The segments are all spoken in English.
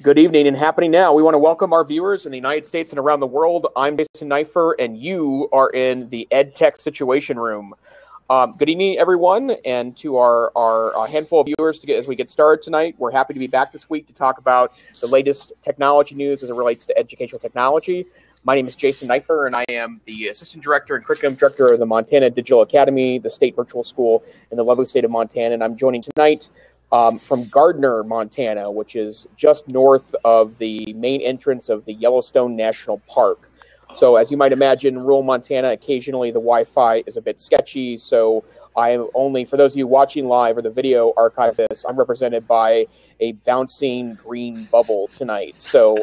Good evening and happening now. We want to welcome our viewers in the United States and around the world. I'm Jason Neiffer, and you are in the EdTech Situation Room. Good evening, everyone, and to our handful of viewers as we get started tonight. We're happy to be back this week to talk about the latest technology news as it relates to educational technology. My name is Jason Neiffer, and I am the Assistant Director and Curriculum Director of the Montana Digital Academy, the state virtual school in the lovely state of Montana, and I'm joining tonight from Gardner, Montana, which is just north of the main entrance of the Yellowstone National Park. So as you might imagine, rural Montana, occasionally the Wi-Fi is a bit sketchy. So I am only, for those of you watching live or the video archive this, I'm represented by a bouncing green bubble tonight. So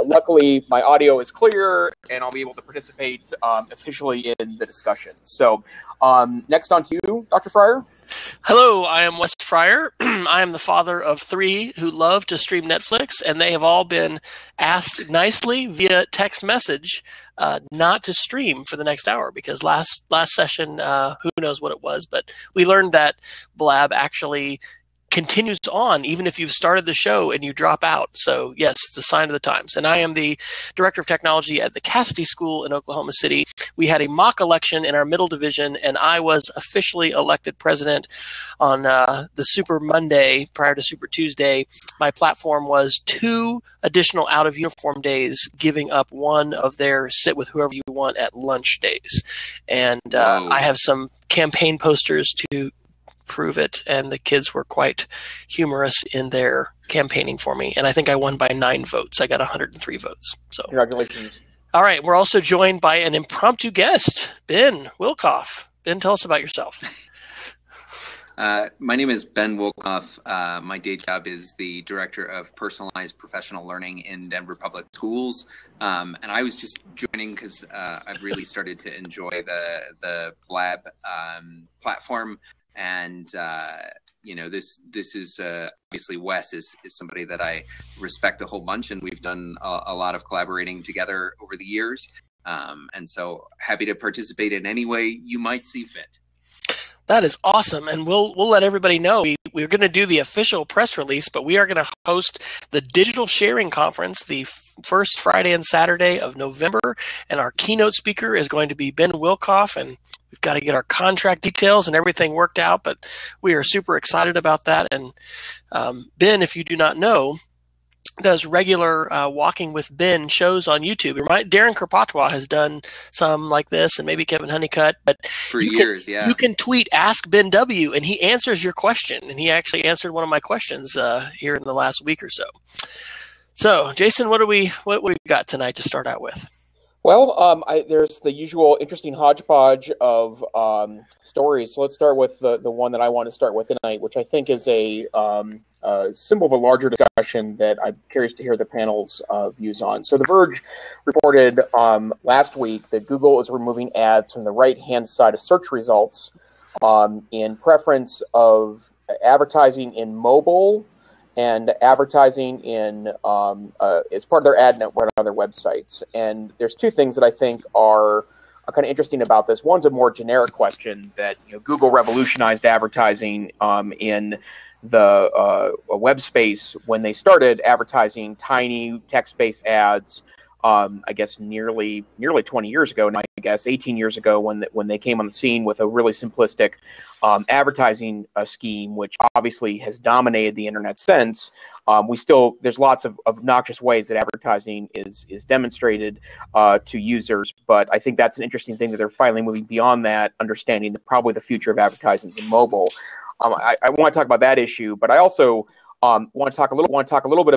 luckily my audio is clear and I'll be able to participate officially in the discussion. So next on to you, Dr. Fryer. Hello, I am Wes Fryer. I am the father of 3 who love to stream Netflix, and they have all been asked nicely via text message not to stream for the next hour because last session, who knows what it was, but we learned that Blab actually continues on even if you've started the show and you drop out. So yes, it's the sign of the times. And I am the Director of Technology at the Cassidy School in Oklahoma City. We had a mock election in our middle division, and I was officially elected president on the Super Monday prior to Super Tuesday. My platform was 2 additional out-of-uniform days, giving up one of their sit with whoever you want at lunch days. And I have some campaign posters to prove it, and the kids were quite humorous in their campaigning for me, and I think I won by 9 votes. I got 103 votes. So congratulations. All right, we're also joined by an impromptu guest, Ben Wilkoff. Ben, tell us about yourself. My name is Ben Wilkoff. My day job is the Director of Personalized Professional Learning in Denver Public Schools. And I was just joining because I've really started to enjoy the Blab platform. And, this is obviously Wes is somebody that I respect a whole bunch, and we've done a lot of collaborating together over the years. And so happy to participate in any way you might see fit. That is awesome, and we'll let everybody know. We're going to do the official press release, but we are going to host the Digital Sharing Conference the first Friday and Saturday of November, and our keynote speaker is going to be Ben Wilkoff, and we've got to get our contract details and everything worked out, but we are super excited about that. And Ben, if you do not know, does regular Walking with Ben shows on YouTube. Darren Kropotwa has done some like this, and maybe Kevin Honeycutt. But for years, you can tweet Ask Ben W, and he answers your question. And he actually answered one of my questions here in the last week or so. So, Jason, what do we got tonight to start out with? Well, there's the usual interesting hodgepodge of stories. So let's start with the one that I want to start with tonight, which I think is a symbol of a larger discussion that I'm curious to hear the panel's views on. So The Verge reported last week that Google is removing ads from the right-hand side of search results in preference of advertising in mobile and advertising in as part of their ad network on their websites. And there's 2 things that I think are kind of interesting about this. One's a more generic question that Google revolutionized advertising in the web space when they started advertising tiny text-based ads. I guess nearly 20 years ago, and I guess 18 years ago when they came on the scene with a really simplistic advertising scheme, which obviously has dominated the internet since. There's lots of obnoxious ways that advertising is demonstrated to users, but I think that's an interesting thing that they're finally moving beyond that, understanding that probably the future of advertising is in mobile. I want to talk about that issue, but I also want to talk a little bit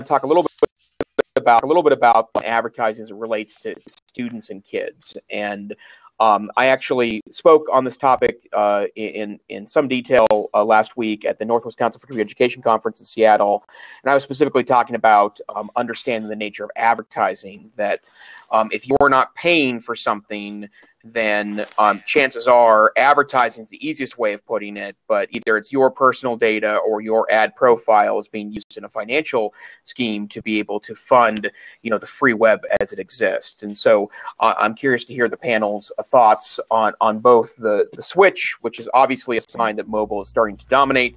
about advertising as it relates to students and kids. And I actually spoke on this topic in some detail last week at the Northwest Council for Community Education Conference in Seattle. And I was specifically talking about understanding the nature of advertising, that if you're not paying for something, then chances are advertising is the easiest way of putting it, but either it's your personal data or your ad profile is being used in a financial scheme to be able to fund, the free web as it exists. And so I'm curious to hear the panel's thoughts on both the switch, which is obviously a sign that mobile is starting to dominate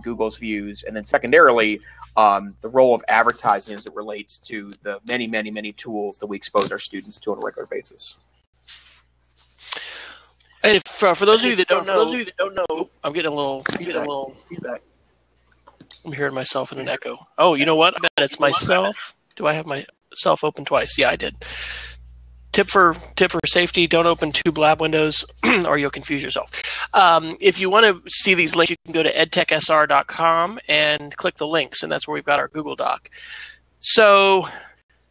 Google's views, and then secondarily, the role of advertising as it relates to the many, many, many tools that we expose our students to on a regular basis. And if, for those of you that don't know, I'm getting a little feedback. I'm hearing myself in an echo. Oh, you know what? I bet it's myself. Do I have myself open twice? Yeah, I did. Tip for safety: don't open two Blab windows, or you'll confuse yourself. If you want to see these links, you can go to edtechsr.com and click the links, and that's where we've got our Google Doc. So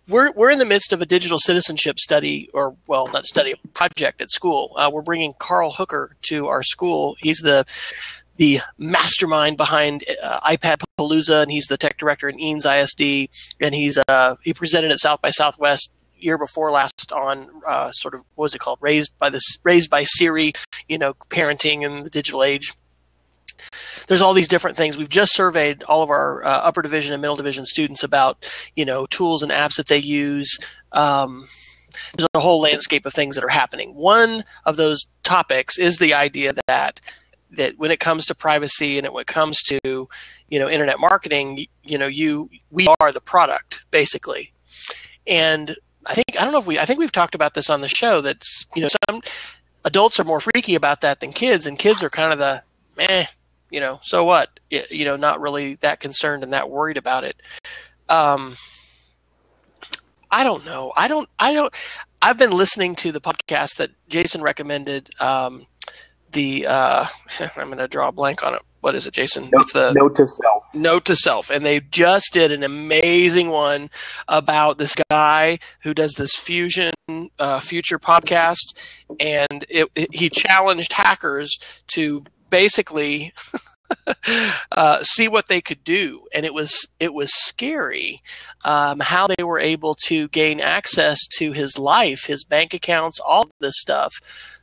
we're in the midst of a digital citizenship study, or well, not study, project at school. We're bringing Carl Hooker to our school. He's the mastermind behind iPad Palooza, and he's the tech director in Eanes ISD, and he presented at South by Southwest year before last on sort of, what was it called, raised by Siri, parenting in the digital age. There's all these different things. We've just surveyed all of our upper division and middle division students about tools and apps that they use. There's a whole landscape of things that are happening. One of those topics is the idea that when it comes to privacy and when it comes to internet marketing, we are the product basically. And I think we've talked about this on the show. That's some adults are more freaky about that than kids, and kids are kind of the so what, not really that concerned and that worried about it. I don't know. I've been listening to the podcast that Jason recommended. I'm going to draw a blank on it. What is it, Jason? It's the Note to Self. Note to Self. And they just did an amazing one about this guy who does this future podcast. And he challenged hackers to basically see what they could do. And it was scary how they were able to gain access to his life, his bank accounts, all of this stuff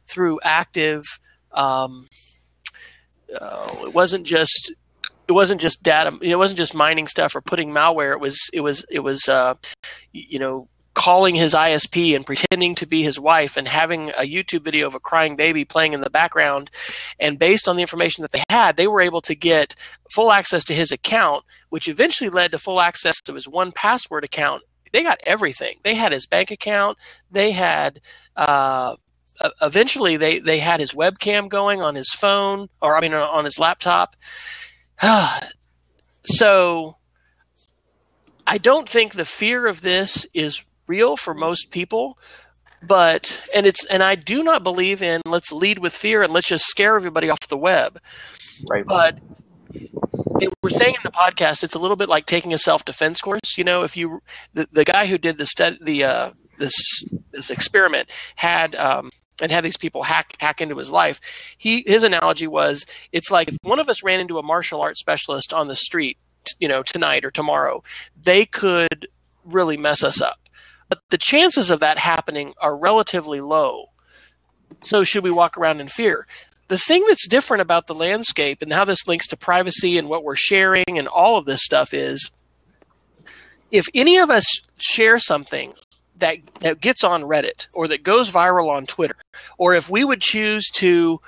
through active it wasn't just data. It wasn't just mining stuff or putting malware. It was calling his ISP and pretending to be his wife and having a YouTube video of a crying baby playing in the background. And based on the information that they had, they were able to get full access to his account, which eventually led to full access to his 1Password account. They got everything. They had his bank account. They had eventually they had his webcam going on his phone, on his laptop. So I don't think the fear of this is real for most people, and I do not believe in let's lead with fear and let's just scare everybody off the web. Right. But they were saying in the podcast, it's a little bit like taking a self-defense course. If the guy who did this experiment had these people hack into his life. His analogy was, it's like if one of us ran into a martial arts specialist on the street, tonight or tomorrow, they could really mess us up. But the chances of that happening are relatively low. So should we walk around in fear? The thing that's different about the landscape and how this links to privacy and what we're sharing and all of this stuff is, if any of us share something that gets on Reddit or that goes viral on Twitter, or if we would choose to,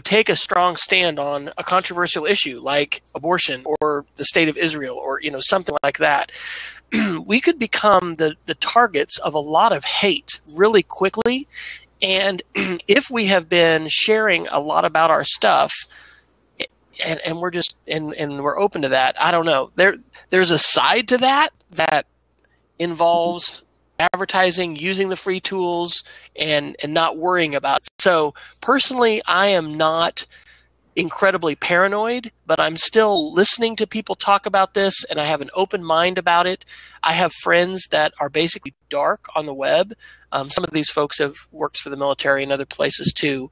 take a strong stand on a controversial issue like abortion or the State of Israel or, something like that, we could become the targets of a lot of hate really quickly. And if we have been sharing a lot about our stuff and we're just, and we're open to that, I don't know. There's a side to that involves advertising, using the free tools, and not worrying about it. So personally, I am not incredibly paranoid, but I'm still listening to people talk about this, and I have an open mind about it. I have friends that are basically dark on the web. Some of these folks have worked for the military and other places too.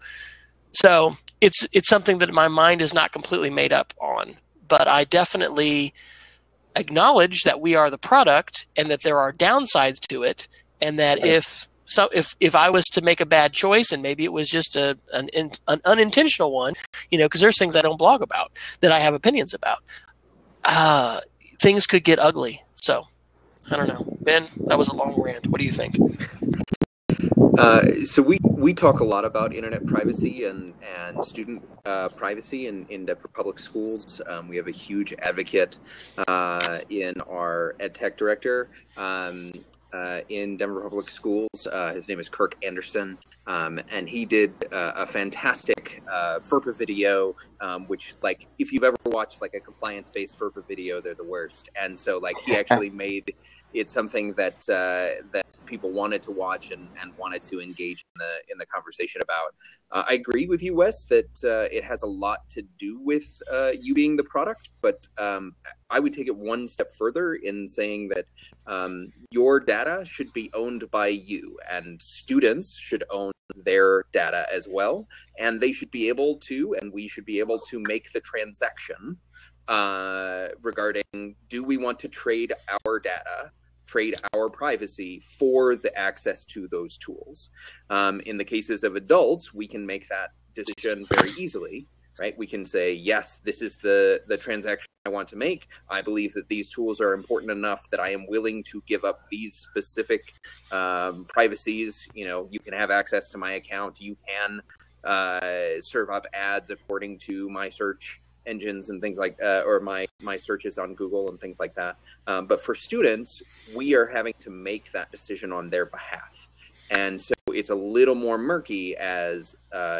So it's something that my mind is not completely made up on, but I definitely acknowledge that we are the product and that there are downsides to it, and that if I was to make a bad choice, and maybe it was just an unintentional one, because there's things I don't blog about that I have opinions about, things could get ugly. So I don't know. Ben, that was a long rant. What do you think? So we talk a lot about internet privacy and student privacy in Denver public schools. We have a huge advocate in our EdTech director in Denver public schools. His name is Kirk Anderson. And he did a fantastic FERPA video, which, like, if you've ever watched like a compliance-based FERPA video, they're the worst. And so, like, he actually made it something that that people wanted to watch and wanted to engage in the conversation about. I agree with you, Wes, that it has a lot to do with you being the product, but I would take it one step further in saying that your data should be owned by you, and students should own their data as well, and they should be able to, and we should be able to make the transaction regarding, do we want to trade our data, trade our privacy for the access to those tools? In the cases of adults, we can make that decision very easily, right? We can say, yes, this is the transaction I want to make. I believe that these tools are important enough that I am willing to give up these specific privacies. You know, you can have access to my account. You can serve up ads according to my search engines and things like or my searches on Google and things like that. But for students, we are having to make that decision on their behalf. And so it's a little more murky as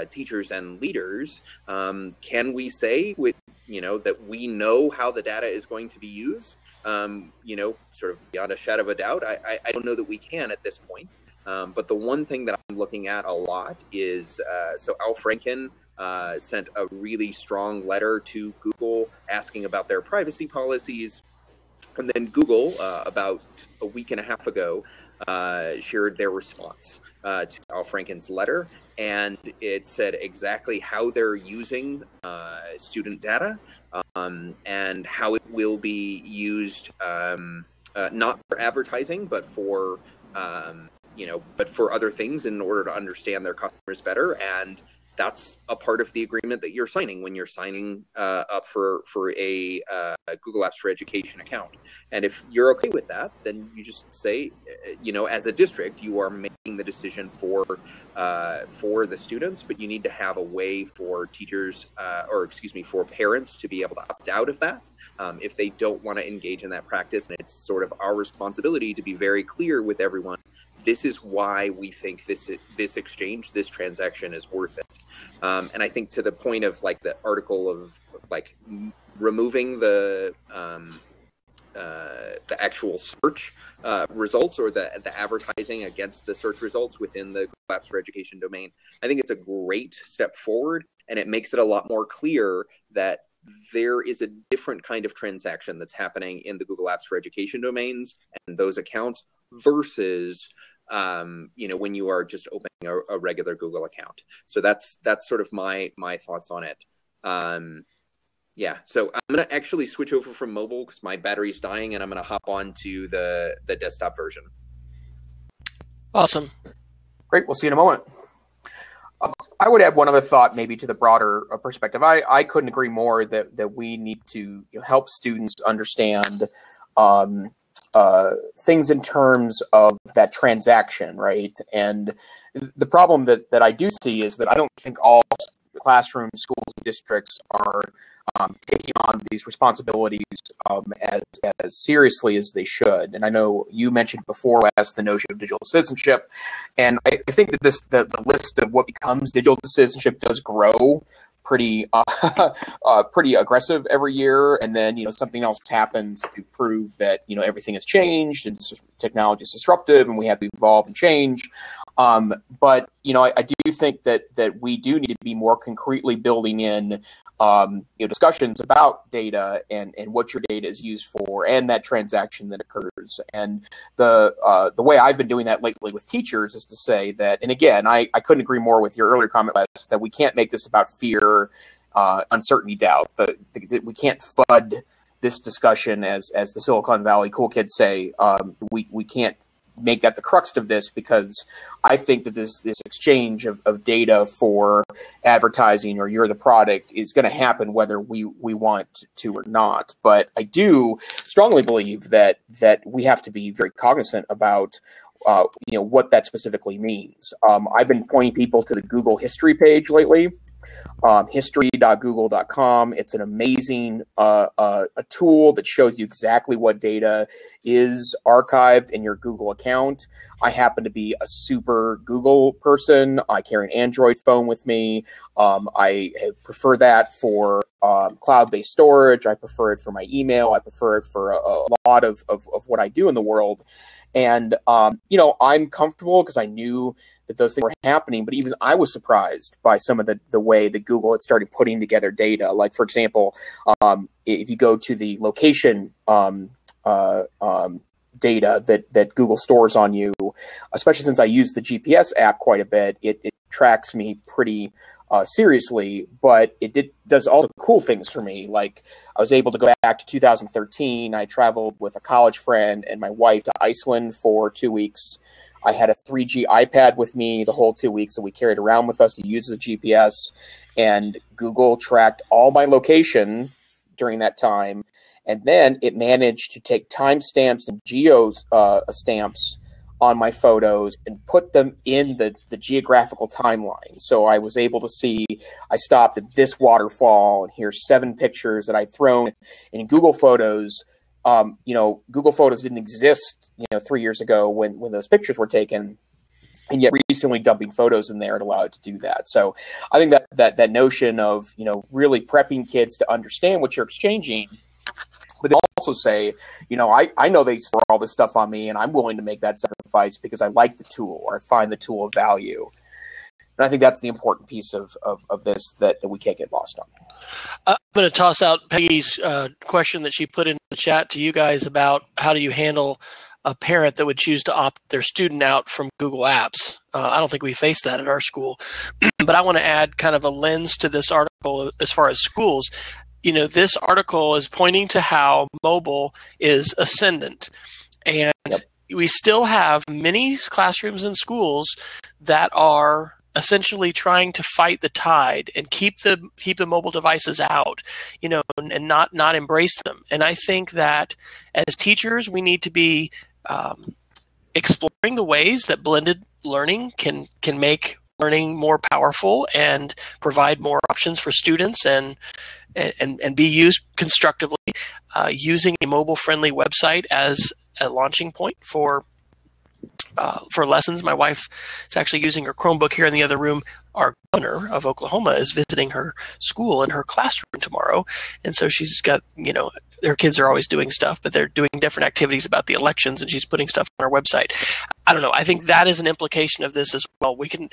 teachers and leaders. Can we say with, you know, that we know how the data is going to be used? You know, sort of beyond a shadow of a doubt, I don't know that we can at this point. But the one thing that I'm looking at a lot is, so Al Franken sent a really strong letter to Google asking about their privacy policies. And then Google, about a week and a half ago, shared their response to Al Franken's letter. And it said exactly how they're using student data and how it will be used, not for advertising, but for you know, but for other things in order to understand their customers better. And that's a part of the agreement that you're signing when you're signing up for a Google Apps for Education account. And if you're okay with that, then you just say, you know, as a district, you are making the decision for the students, but you need to have a way for teachers, or excuse me, for parents to be able to opt out of that if they don't want to engage in that practice. And it's sort of our responsibility to be very clear with everyone. This is why we think this exchange, this transaction is worth it. And I think to the point of like the article of like removing the actual search results or the advertising against the search results within the Google Apps for Education domain, I think it's a great step forward, and it makes it a lot more clear that there is a different kind of transaction that's happening in the Google Apps for Education domains and those accounts versus you know, when you are just opening a regular Google account. So that's sort of my thoughts on it. Yeah, so I'm going to actually switch over from mobile because my battery's dying, and I'm going to hop on to the desktop version. Awesome. Great. We'll see you in a moment. I would add one other thought maybe to the broader perspective. I couldn't agree more that we need to help students understand things in terms of that transaction, right? And the problem that I do see is that I don't think all classroom schools and districts are taking on these responsibilities as seriously as they should. And I know you mentioned before, Wes, the notion of digital citizenship, and I think that the list of what becomes digital citizenship does grow pretty pretty aggressive every year, and then something else happens to prove that everything has changed and technology is disruptive and we have to evolve and change. But I do think that we do need to be more concretely building in discussions about data and what your data is used for and that transaction that occurs. And the way I've been doing that lately with teachers is to say that, and again, I couldn't agree more with your earlier comment, Les, that we can't make this about fear, uncertainty, doubt. We can't FUD this discussion as the Silicon Valley cool kids say. We can't make that the crux of this, because I think that this exchange of data for advertising or you're the product is going to happen whether we want to or not. But I do strongly believe that we have to be very cognizant about what that specifically means. I've been pointing people to the Google history page lately. History.google.com. It's an amazing a tool that shows you exactly what data is archived in your Google account. I happen to be a super Google person. I carry an Android phone with me. I prefer that for cloud-based storage. I prefer it for my email. I prefer it for a lot of what I do in the world. And, I'm comfortable because I knew that those things were happening, but even I was surprised by some of the way that Google had started putting together data. Like, for example, if you go to the location data that Google stores on you, especially since I use the GPS app quite a bit, it tracks me pretty seriously, but it does all the cool things for me. Like, I was able to go back to 2013. I traveled with a college friend and my wife to Iceland for 2 weeks. I had a 3G iPad with me the whole 2 weeks that we carried around with us to use the GPS, and Google tracked all my location during that time. And then it managed to take timestamps and geo stamps on my photos and put them in the geographical timeline. So I was able to see, I stopped at this waterfall, and here's 7 pictures that I'd thrown in Google Photos. Google Photos didn't exist, 3 years ago when those pictures were taken. And yet recently dumping photos in there, it allowed it to do that. So I think that notion of, really prepping kids to understand what you're exchanging, but they also say, I know they store all this stuff on me, and I'm willing to make that sacrifice because I like the tool, or I find the tool of value. And I think that's the important piece of this that we can't get lost on. I'm going to toss out Peggy's question that she put in the chat to you guys about how do you handle a parent that would choose to opt their student out from Google Apps. I don't think we face that at our school. But I want to add kind of a lens to this article as far as schools. This article is pointing to how mobile is ascendant. And we still have many classrooms and schools that are essentially trying to fight the tide and keep the mobile devices out, and not embrace them. And I think that as teachers, we need to be exploring the ways that blended learning can make learning more powerful and provide more options for students and be used constructively, using a mobile-friendly website as a launching point for lessons. My wife is actually using her Chromebook here in the other room. Our governor of Oklahoma is visiting her school in her classroom tomorrow, and so she's got, her kids are always doing stuff, but they're doing different activities about the elections, and she's putting stuff on our website. I don't know. I think that is an implication of this as well. We can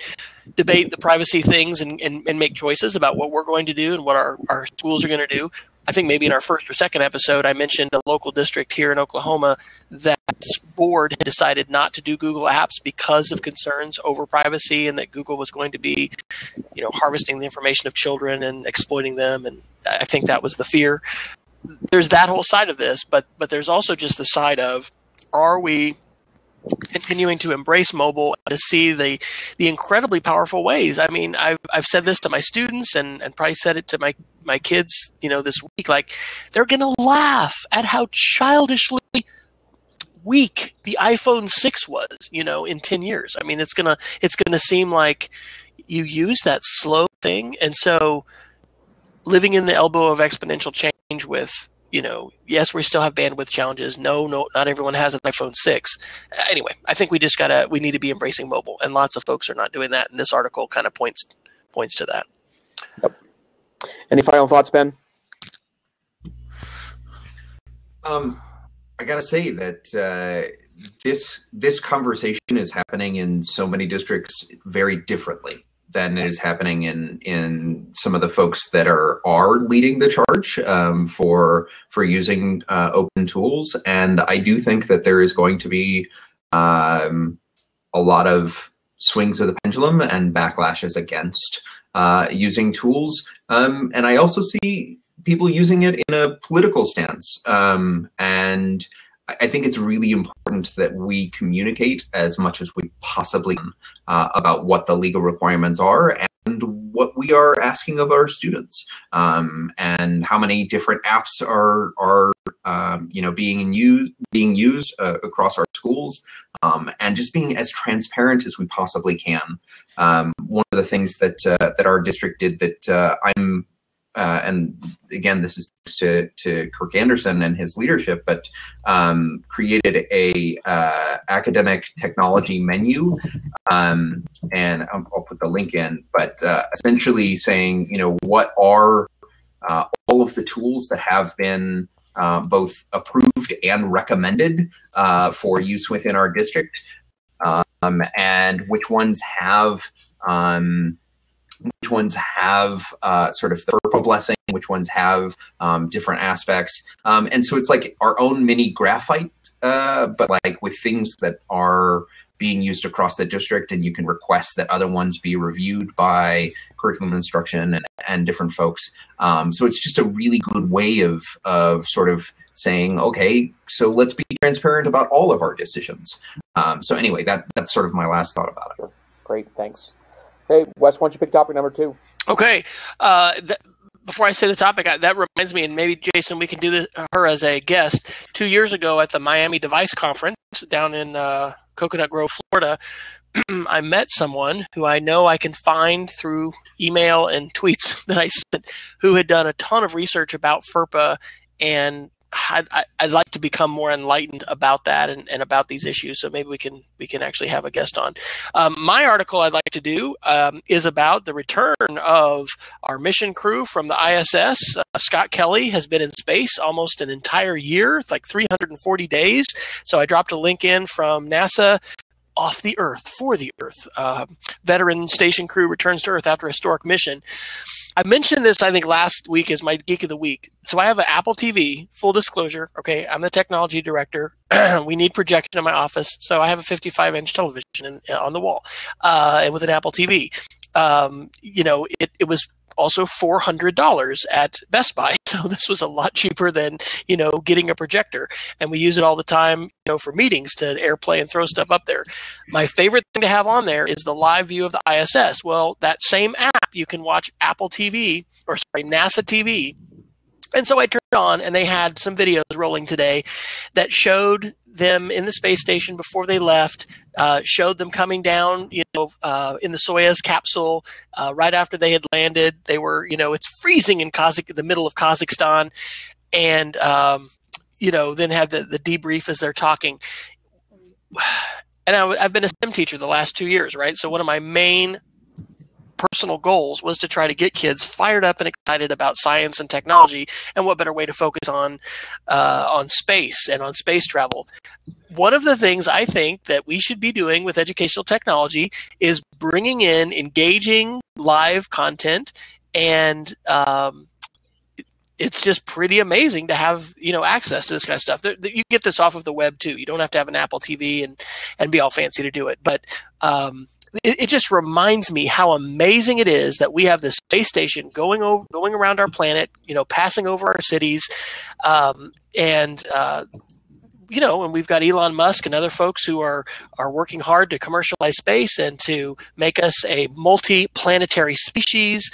debate the privacy things and make choices about what we're going to do and what our schools are going to do. I think maybe in our first or second episode, I mentioned a local district here in Oklahoma that board had decided not to do Google Apps because of concerns over privacy, and that Google was going to be, harvesting the information of children and exploiting them. And I think that was the fear. There's that whole side of this, but there's also just the side of, are we continuing to embrace mobile and to see the incredibly powerful ways? I mean, I've said this to my students and probably said it to my kids, this week. Like, they're going to laugh at how childishly weak the iPhone 6 was, in 10 years. I mean, it's gonna seem like you use that slow thing. And so living in the elbow of exponential change with, yes, we still have bandwidth challenges. No, not everyone has an iPhone 6. Anyway, I think we need to be embracing mobile, and lots of folks are not doing that. And this article kind of points to that. Yep. Any final thoughts, Ben? I got to say that this conversation is happening in so many districts very differently than it is happening in some of the folks that are leading the charge for using open tools. And I do think that there is going to be a lot of swings of the pendulum and backlashes against using tools. And I also see people using it in a political stance. And I think it's really important that we communicate as much as we possibly can about what the legal requirements are, what we are asking of our students, and how many different apps are being used across our schools, and just being as transparent as we possibly can. One of the things that our district did that I'm and again, this is to Kirk Anderson and his leadership, but created a academic technology menu, and I'll put the link in, but essentially saying, what are all of the tools that have been both approved and recommended for use within our district, and which ones have sort of the FERPA blessing, which ones have different aspects. And so it's like our own mini graphite, but like with things that are being used across the district, and you can request that other ones be reviewed by curriculum instruction and different folks. So it's just a really good way of sort of saying, okay, so let's be transparent about all of our decisions. So anyway, that's sort of my last thought about it. Great, thanks. Hey, Wes, why don't you pick topic number 2? Okay. Before I say the topic, that reminds me, and maybe, Jason, we can do her as a guest. 2 years ago at the Miami Device Conference down in Coconut Grove, Florida, I met someone who I know I can find through email and tweets that I sent, who had done a ton of research about FERPA, and I'd like to become more enlightened about that and about these issues. So maybe we can actually have a guest on. My article I'd like to do is about the return of our mission crew from the ISS. Scott Kelly has been in space almost an entire year, like 340 days. So I dropped a link in from NASA. Off the Earth, for the Earth. Veteran station crew returns to Earth after a historic mission. I mentioned this, I think, last week as my Geek of the Week. So I have an Apple TV, full disclosure. Okay, I'm the technology director. We need projection in my office. So I have a 55-inch television on the wall and with an Apple TV. It was also $400 at Best Buy. So this was a lot cheaper than, getting a projector. And we use it all the time, for meetings to AirPlay and throw stuff up there. My favorite thing to have on there is the live view of the ISS. Well, that same app, you can watch NASA TV. And so I turned it on, and they had some videos rolling today that showed them in the space station before they left, showed them coming down, in the Soyuz capsule right after they had landed. They were, it's freezing in the middle of Kazakhstan, and then have the debrief as they're talking. And I've been a STEM teacher the last 2 years, right? So one of my main personal goals was to try to get kids fired up and excited about science and technology, and what better way to focus on space and on space travel. One of the things I think that we should be doing with educational technology is bringing in engaging live content, and it's just pretty amazing to have access to this kind of stuff. You get this off of the web too. You don't have to have an Apple TV and be all fancy to do it, but it just reminds me how amazing it is that we have this space station going around our planet, passing over our cities, and we've got Elon Musk and other folks who are working hard to commercialize space and to make us a multi-planetary species.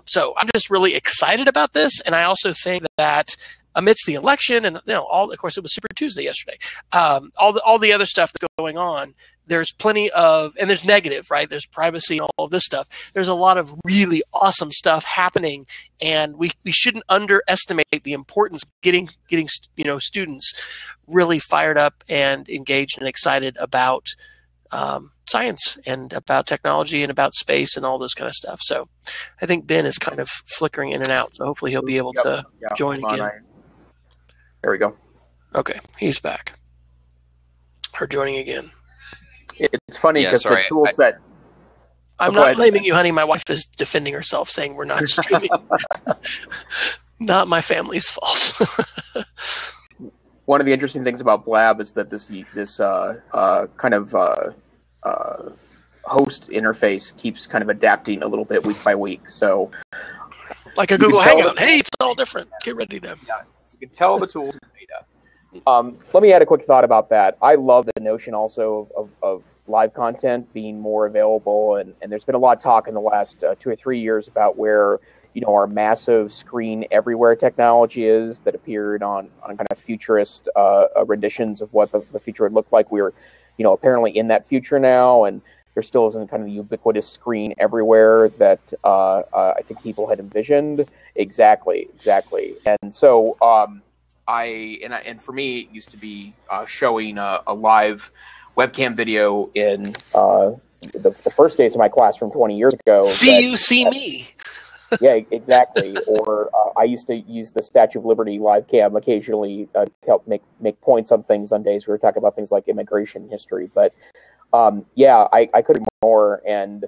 So I'm just really excited about this, and I also think that amidst the election and of course it was Super Tuesday yesterday, all the other stuff that's going on, there's plenty of, and there's negative, right? There's privacy and all of this stuff. There's a lot of really awesome stuff happening, and we shouldn't underestimate the importance of getting students really fired up and engaged and excited about science and about technology and about space and all those kind of stuff. So I think Ben is kind of flickering in and out, so hopefully he'll be able to join again. There we go. Okay, he's back. Or joining again. It's funny because the tool set. I'm not blaming you, honey. My wife is defending herself, saying we're not streaming. Not my family's fault. One of the interesting things about Blab is that this kind of host interface keeps kind of adapting a little bit week by week. So, like a Google Hangout. Hey, it's all different. Get ready to. Yeah, you can tell the tools in beta. Let me add a quick thought about that. I love the notion also of live content being more available, and there's been a lot of talk in the last 2 or 3 years about where our massive screen everywhere technology is that appeared on kind of futurist renditions of what the future would look like. We're apparently in that future now, and there still isn't kind of the ubiquitous screen everywhere that I think people had envisioned. Exactly. And so and for me, it used to be showing a live webcam video in the first days of my classroom 20 years ago. See you, see me. Yeah, exactly. Or I used to use the Statue of Liberty live cam occasionally to help make points on things on days we were talking about things like immigration history. But I could agree more. And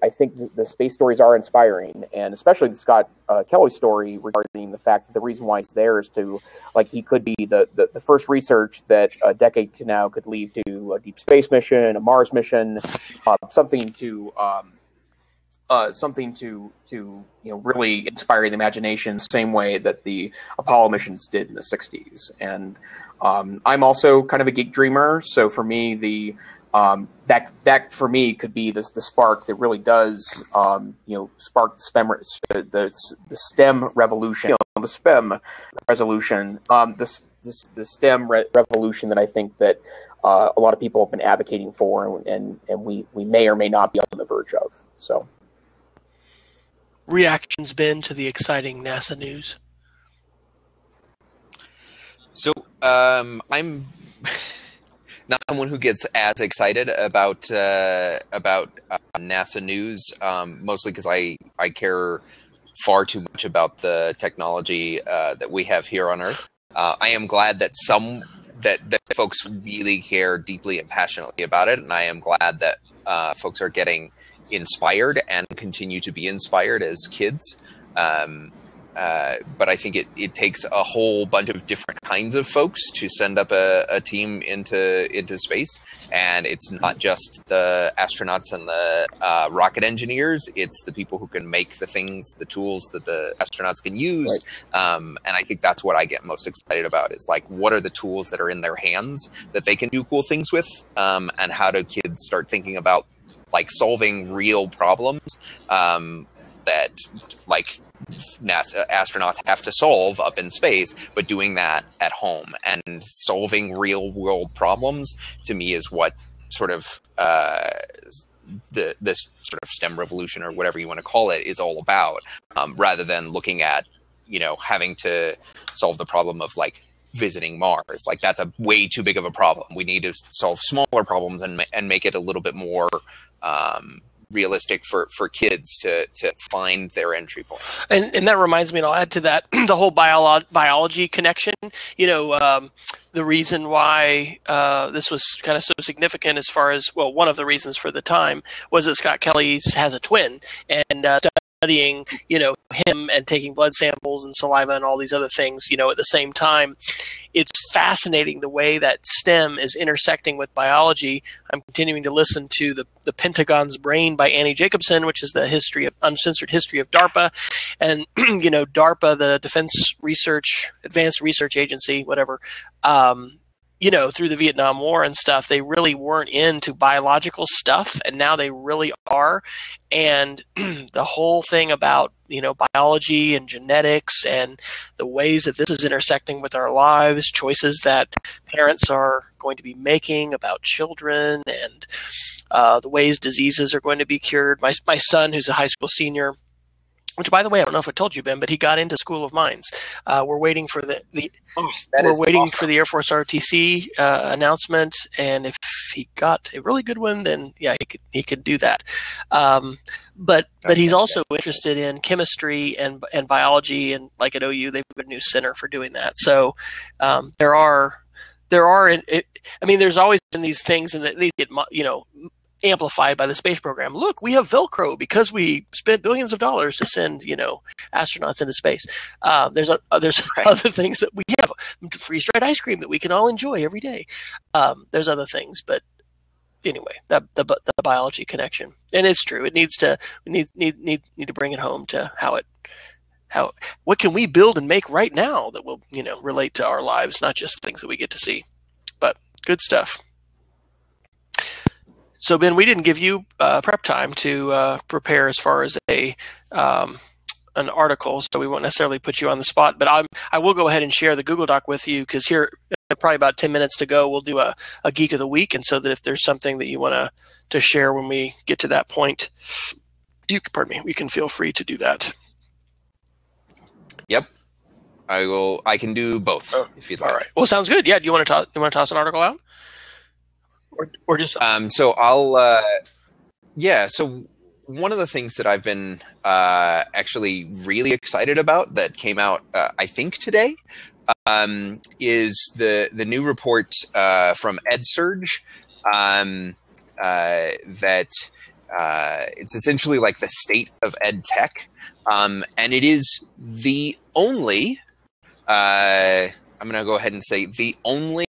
I think the space stories are inspiring, and especially the Scott Kelly story regarding the fact that the reason why he's there is to, he could be the first research that a decade from now could lead to a deep space mission, a Mars mission, something to really inspire the imagination, same way that the Apollo missions did in the 60s. And I'm also kind of a geek dreamer, so for me that for me could be the spark that really does spark the STEM revolution, the STEM resolution, the STEM revolution that I think that a lot of people have been advocating for, and we may or may not be on the verge of. So, reactions been to the exciting NASA news? So I'm not someone who gets as excited about NASA news, mostly because I care far too much about the technology that we have here on Earth. I am glad that that folks really care deeply and passionately about it, and I am glad that folks are getting inspired and continue to be inspired as kids. But I think it takes a whole bunch of different kinds of folks to send up a team into space, and it's not just the astronauts and the rocket engineers. It's the people who can make the tools that the astronauts can use. Right. And I think that's what I get most excited about, is what are the tools that are in their hands that they can do cool things with, and how do kids start thinking about solving real problems that NASA astronauts have to solve up in space, but doing that at home and solving real world problems, to me, is what sort of this sort of STEM revolution, or whatever you want to call it, is all about, rather than looking at having to solve the problem of visiting Mars. That's a way too big of a problem. We need to solve smaller problems and make it a little bit more realistic for kids to find their entry point. And that reminds me, and I'll add to that, the whole biology connection. The reason why this was kind of so significant, as far as, well, one of the reasons for the time, was that Scott Kelly has a twin, and studying, him and taking blood samples and saliva and all these other things, at the same time. It's fascinating the way that STEM is intersecting with biology. I'm continuing to listen to the Pentagon's Brain by Annie Jacobson, which is the uncensored history of DARPA. And, DARPA, the Advanced Research Agency, whatever, through the Vietnam War and stuff, they really weren't into biological stuff, and now they really are. And the whole thing about, biology and genetics and the ways that this is intersecting with our lives, choices that parents are going to be making about children, and the ways diseases are going to be cured. My son, who's a high school senior, which, by the way, I don't know if I told you, Ben, but he got into School of Mines. We're waiting for for the Air Force ROTC announcement, and if he got a really good one, then he could do that. But he's also interested in chemistry and biology, and at OU, they've got a new center for doing that. So there's always been these things, and these get amplified by the space program. Look, we have Velcro because we spent billions of dollars to send, astronauts into space. There's other things that we have, freeze-dried ice cream that we can all enjoy every day. There's other things, but anyway, the biology connection, and it's true. We need to bring it home to what can we build and make right now that will relate to our lives, not just things that we get to see. But good stuff. So Ben, we didn't give you prep time to prepare as far as an article, so we won't necessarily put you on the spot. But I will go ahead and share the Google Doc with you, because here, probably about 10 minutes to go, we'll do a Geek of the Week, and so that if there's something that you want to share when we get to that point, you can feel free to do that. Yep. I can do both if you'd like. All right. Well, sounds good. Yeah. Do you want to toss an article out, or just? So I'll. So one of the things that I've been actually really excited about that came out, I think today, is the new report from EdSurge that it's essentially like the state of EdTech, and it is the only. I'm going to go ahead and say the only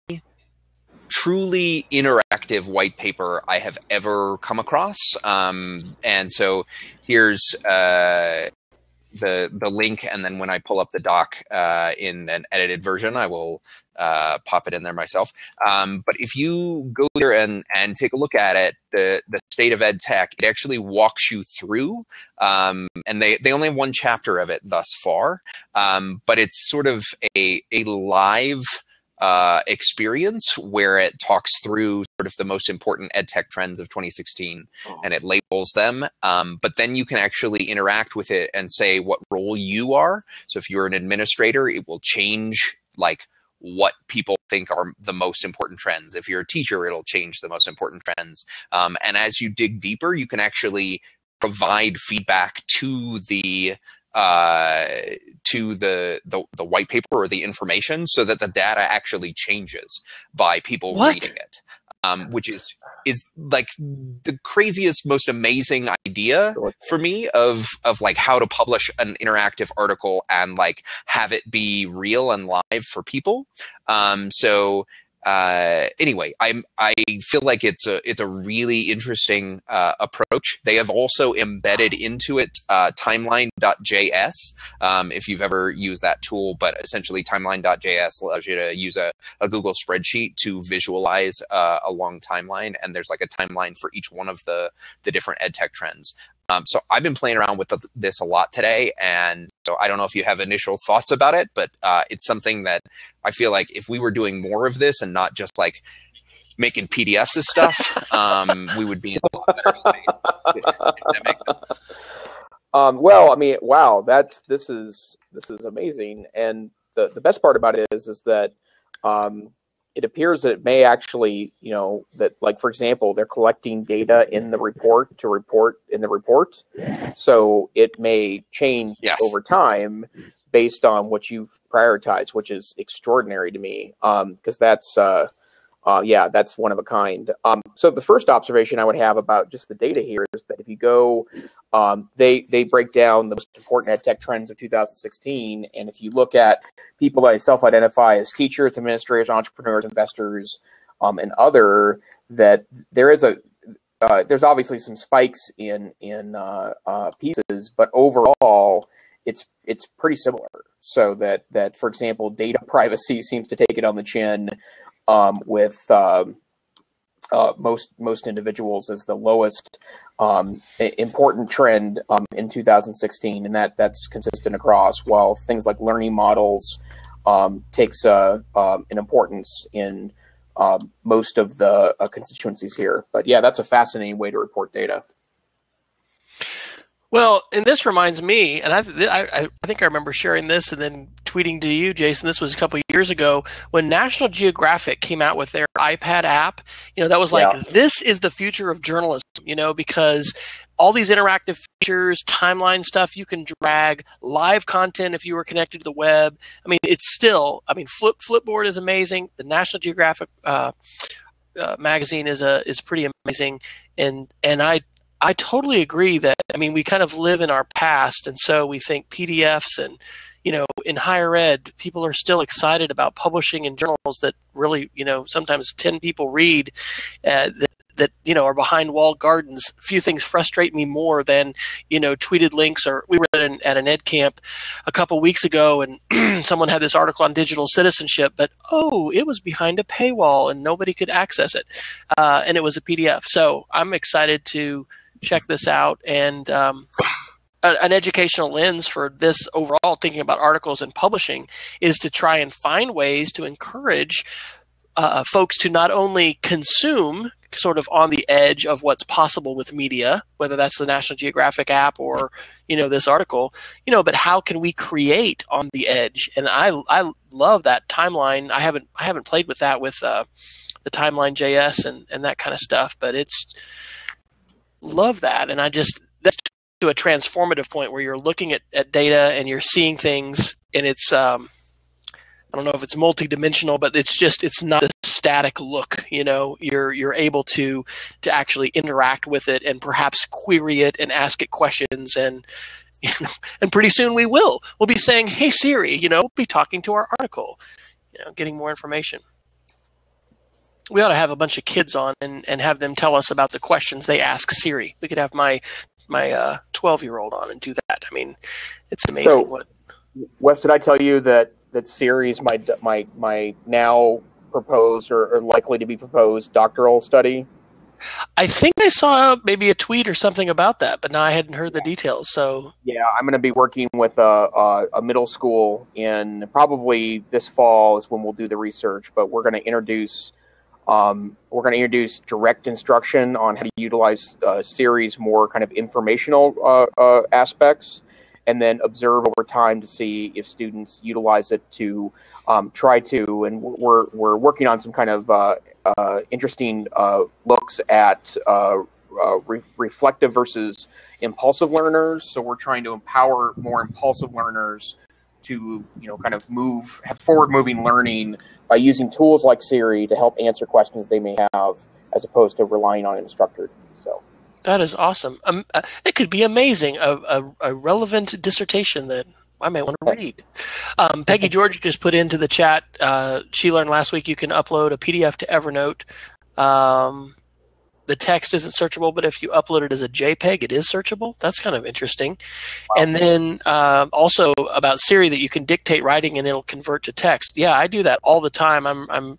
truly interactive white paper I have ever come across. And so here's the link, and then when I pull up the doc in an edited version, I will pop it in there myself. But if you go there and take a look at it, the State of EdTech, it actually walks you through, and they only have one chapter of it thus far, but it's sort of a live experience where it talks through sort of the most important EdTech trends of 2016, and it labels them. But then you can actually interact with it and say what role you are. So if you're an administrator, it will change like what people think are the most important trends. If you're a teacher, it'll change the most important trends. And as you dig deeper, you can actually provide feedback to the white paper or the information, so that the data actually changes by people reading it, which is like the craziest, most amazing idea for me of like how to publish an interactive article and like have it be real and live for people. Anyway, I feel like it's a really interesting approach. They have also embedded into it timeline.js, if you've ever used that tool. But essentially, timeline.js allows you to use a Google spreadsheet to visualize a long timeline, and there's like a timeline for each one of the different EdTech trends. So I've been playing around with this a lot today, and so I don't know if you have initial thoughts about it, but it's something that I feel like if we were doing more of this and not just like making PDFs of stuff, we would be in a lot better state. If that makes sense. Well, I mean, wow, this is amazing, and the best part about it is that it appears that it may actually, that, like, for example, they're collecting data in the report to report in the report. So it may change over time based on what you've prioritized, which is extraordinary to me, because that's one of a kind. So the first observation I would have about just the data here is that if you go, they break down the most important EdTech trends of 2016, and if you look at people that self-identify as teachers, administrators, entrepreneurs, investors, and other, that there's obviously some spikes in pieces, but overall it's pretty similar. So that for example, data privacy seems to take it on the chin. With most individuals as the lowest important trend in 2016, and that's consistent across. While things like learning models takes an importance in most of the constituencies here. But yeah, that's a fascinating way to report data. Well, and this reminds me, and I think I remember sharing this and then tweeting to you, Jason. This was a couple of years ago when National Geographic came out with their iPad app. That was like, this is the future of journalism, because all these interactive features, timeline stuff, you can drag live content if you were connected to the web. I mean, it's still, Flipboard is amazing. The National Geographic magazine is pretty amazing, and I totally agree that, we kind of live in our past, and so we think PDFs and, in higher ed, people are still excited about publishing in journals that really, sometimes 10 people read. that are behind walled gardens. Few things frustrate me more than tweeted links. Or we were at an ed camp a couple weeks ago, and someone had this article on digital citizenship, but it was behind a paywall and nobody could access it, and it was a PDF. So I'm excited to check this out, and an educational lens for this overall, thinking about articles and publishing, is to try and find ways to encourage folks to not only consume sort of on the edge of what's possible with media, whether that's the National Geographic app or this article, but how can we create on the edge? And I love that timeline. I haven't played with that with the timeline JS and that kind of stuff, but it's love that. And that's to a transformative point where you're looking at data and you're seeing things, and it's I don't know if it's multidimensional, but it's not a static look. You're able to actually interact with it and perhaps query it and ask it questions, and and pretty soon we'll be saying, "Hey Siri," we'll be talking to our article, getting more information. We ought to have a bunch of kids on and have them tell us about the questions they ask Siri. We could have my 12-year-old on and do that. I mean, it's amazing. So, Wes, did I tell you that Siri is my now proposed or likely to be proposed doctoral study? I think I saw maybe a tweet or something about that, but now I hadn't heard the details. So yeah, I'm going to be working with a middle school, and probably this fall is when we'll do the research. But we're going to introduce direct instruction on how to utilize Siri's more kind of informational aspects, and then observe over time to see if students utilize it to try to. And we're working on some kind of interesting looks at reflective versus impulsive learners. So we're trying to empower more impulsive learners to kind of have forward-moving learning by using tools like Siri to help answer questions they may have, as opposed to relying on an instructor. So that is awesome. It could be amazing. A relevant dissertation that I may want to read. Peggy George just put into the chat. She learned last week you can upload a PDF to Evernote. The text isn't searchable, but if you upload it as a JPEG, it is searchable. That's kind of interesting. Wow. And then also about Siri, that you can dictate writing and it'll convert to text. Yeah, I do that all the time. And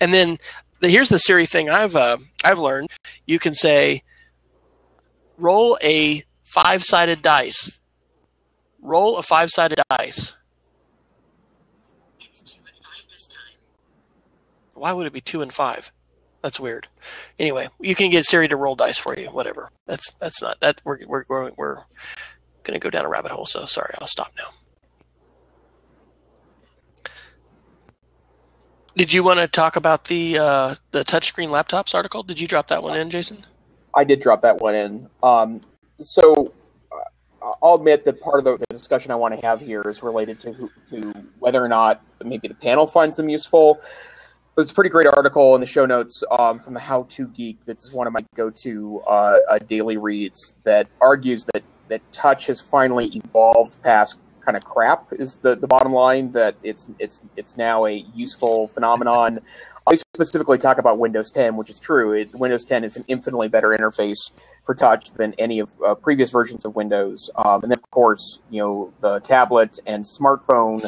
then here's the Siri thing I've learned. You can say, roll a 5-sided dice. Roll a 5-sided dice. It's 2 and 5 this time. Why would it be 2 and 5? That's weird. Anyway, you can get Siri to roll dice for you. Whatever. That's not that. We're going to go down a rabbit hole. So sorry, I'll stop now. Did you want to talk about the touchscreen laptops article? Did you drop that one in, Jason? I did drop that one in. So I'll admit that part of the discussion I want to have here is related to whether or not maybe the panel finds them useful. But it's a pretty great article in the show notes from the How To Geek. That's one of my go-to daily reads that argues that touch has finally evolved past kind of crap is the bottom line, that it's now a useful phenomenon. I specifically talk about Windows 10, which is true. Windows 10 is an infinitely better interface for touch than any of previous versions of Windows. And then, of course, the tablet and smartphone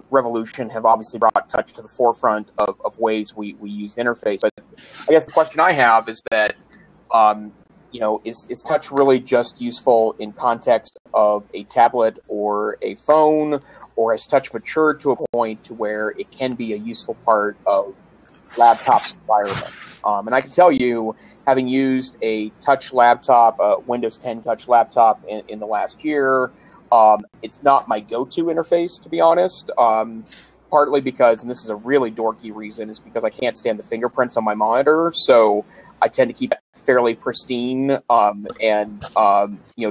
revolution have obviously brought touch to the forefront of ways we use the interface. But I guess the question I have is that, is touch really just useful in context of a tablet or a phone, or has touch matured to a point to where it can be a useful part of laptop's environment? And I can tell you, having used a touch laptop, a Windows 10 touch laptop in the last year, it's not my go-to interface, to be honest. Partly because, and this is a really dorky reason, is because I can't stand the fingerprints on my monitor, so I tend to keep it fairly pristine, and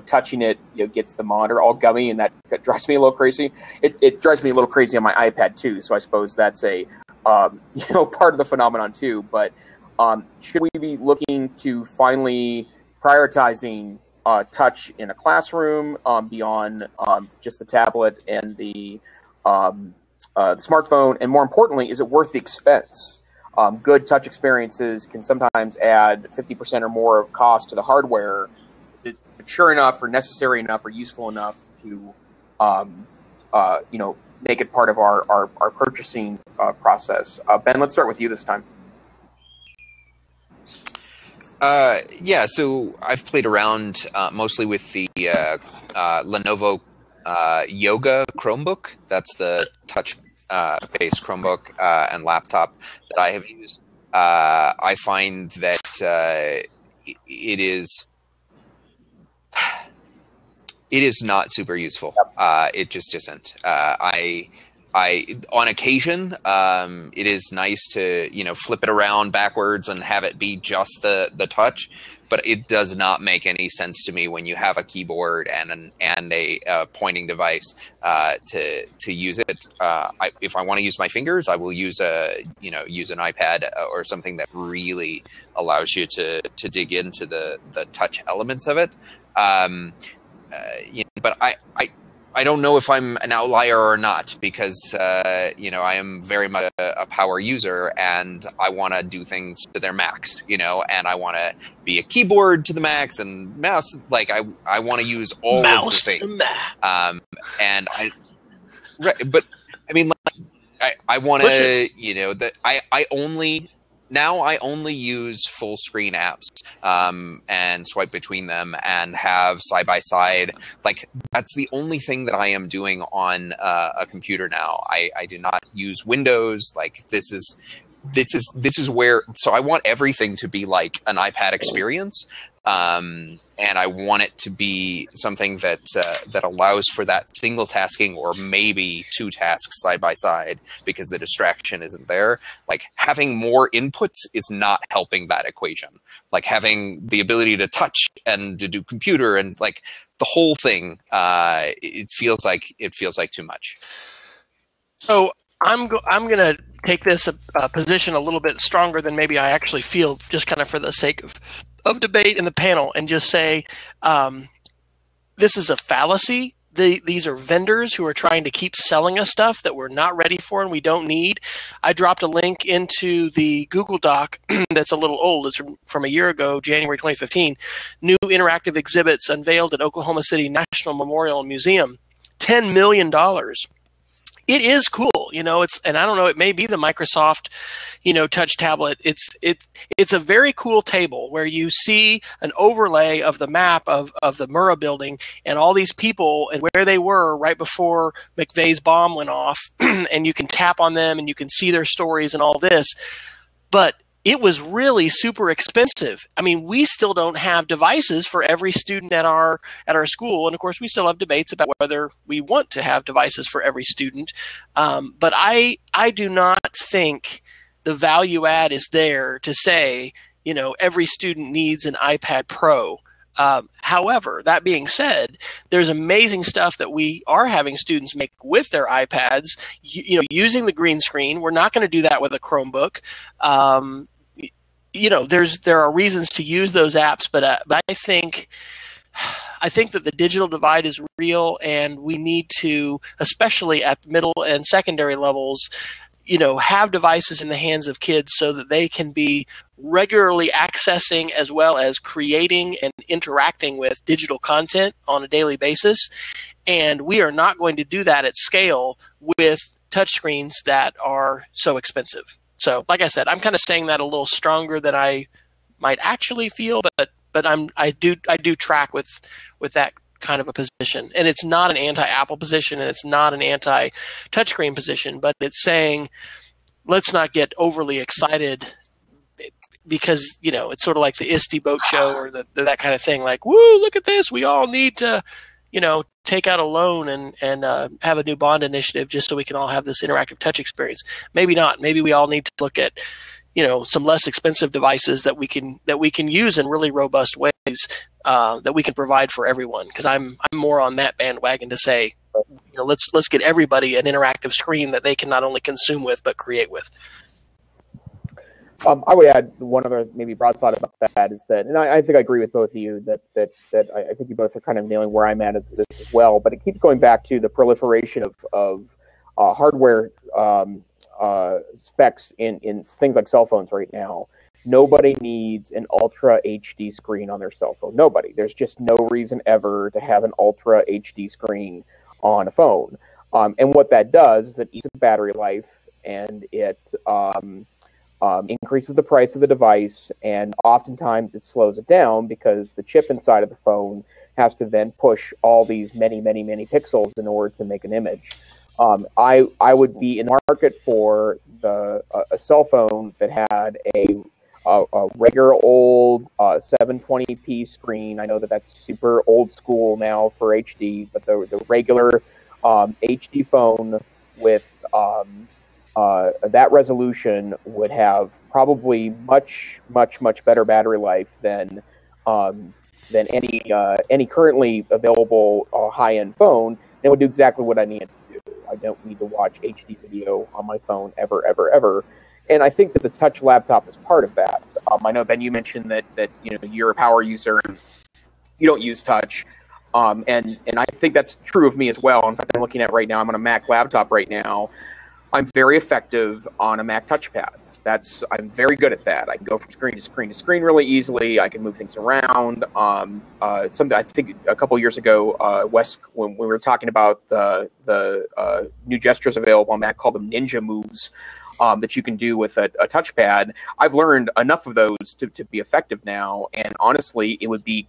touching it gets the monitor all gummy, and that drives me a little crazy. It drives me a little crazy on my iPad too, so I suppose that's a part of the phenomenon too. But should we be looking to finally prioritizing touch in a classroom beyond just the tablet and the smartphone? And more importantly, is it worth the expense? good touch experiences can sometimes add 50% or more of cost to the hardware. Is it mature enough or necessary enough or useful enough to, make it part of our purchasing process? Ben, let's start with you this time. Yeah, so I've played around mostly with the Lenovo Yoga Chromebook. That's the touch-based Chromebook and laptop that I have used. I find that it is not super useful. It just isn't. I on occasion, it is nice to flip it around backwards and have it be just the touch, but it does not make any sense to me when you have a keyboard and a pointing device to use it. If I want to use my fingers, I will use an iPad or something that really allows you to dig into the touch elements of it. But I don't know if I'm an outlier or not, because I am very much a power user and I want to do things to their max, and I want to be a keyboard to the max and mouse. Like I want to use all of the things. But I mean, like, I want to, I only use full screen apps and swipe between them and have side by side. Like, that's the only thing that I am doing on a computer now. I do not use Windows. Like, this is where. So I want everything to be like an iPad experience. And I want it to be something that allows for that single tasking or maybe two tasks side by side, because the distraction isn't there. Like, having more inputs is not helping that equation. Like, having the ability to touch and to do computer and like the whole thing, it feels like too much. So I'm going to take this position a little bit stronger than maybe I actually feel, just kind of for the sake of debate in the panel, and just say this is a fallacy. These are vendors who are trying to keep selling us stuff that we're not ready for and we don't need. I dropped a link into the Google Doc that's a little old. It's from a year ago, January 2015. New interactive exhibits unveiled at Oklahoma City National Memorial Museum. $10 million. It is cool, and I don't know, it may be the Microsoft, touch tablet. It's a very cool table where you see an overlay of the map of the Murrah building and all these people and where they were right before McVeigh's bomb went off, and you can tap on them and you can see their stories and all this. But it was really super expensive. I mean, we still don't have devices for every student at our school, and of course, we still have debates about whether we want to have devices for every student. But I do not think the value add is there to say, every student needs an iPad Pro. However, that being said, there's amazing stuff that we are having students make with their iPads, using the green screen. We're not going to do that with a Chromebook. There are reasons to use those apps, but I think that the digital divide is real, and we need to, especially at middle and secondary levels, have devices in the hands of kids so that they can be regularly accessing as well as creating and interacting with digital content on a daily basis. And we are not going to do that at scale with touchscreens that are so expensive. So, like I said, I'm kind of saying that a little stronger than I might actually feel, but I do track with that kind of a position. And it's not an anti-Apple position, and it's not an anti-touchscreen position, but it's saying let's not get overly excited, because it's sort of like the ISTE boat show or that kind of thing. Like, woo, look at this! We all need to, take out a loan and have a new bond initiative just so we can all have this interactive touch experience. Maybe not. Maybe we all need to look at some less expensive devices that we can use in really robust ways that we can provide for everyone. Because I'm more on that bandwagon to say, let's get everybody an interactive screen that they can not only consume with but create with. I would add one other maybe broad thought about that is that, and I think I agree with both of you that I think you both are kind of nailing where I'm at this as well. But it keeps going back to the proliferation of hardware specs in things like cell phones right now. Nobody needs an Ultra HD screen on their cell phone. Nobody. There's just no reason ever to have an Ultra HD screen on a phone. And what that does is it eats up battery life, and it increases the price of the device, and oftentimes it slows it down because the chip inside of the phone has to then push all these many pixels in order to make an image. I would be in the market for a cell phone that had a regular old 720p screen. I know that's super old school now for HD, but the regular HD phone with that resolution would have probably much better battery life than any currently available high-end phone. And it would do exactly what I need it to do. I don't need to watch HD video on my phone ever. And I think that the touch laptop is part of that. I know, Ben, you mentioned that you're a power user and you don't use touch. And I think that's true of me as well. In fact, I'm looking at right now, I'm on a Mac laptop right now. I'm very effective on a Mac touchpad. I'm very good at that. I can go from screen to screen to screen really easily. I can move things around. Something I think a couple years ago, Wes, when we were talking about the new gestures available on Mac, called them Ninja Moves, that you can do with a touchpad. I've learned enough of those to be effective now, and honestly, it would be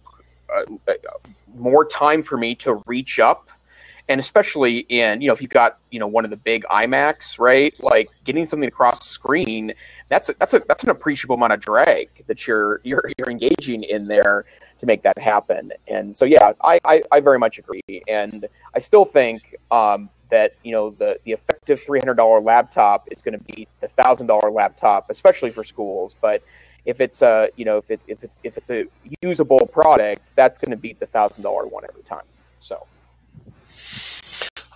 more time for me to reach up. And especially in, if you've got, one of the big iMacs, right? Like getting something across the screen, that's an appreciable amount of drag that you're engaging in there to make that happen. And so, yeah, I very much agree. And I still think that, the effective $300 laptop is going to be the $1,000 laptop, especially for schools. But if it's a usable product, that's going to beat the $1,000 one every time. So.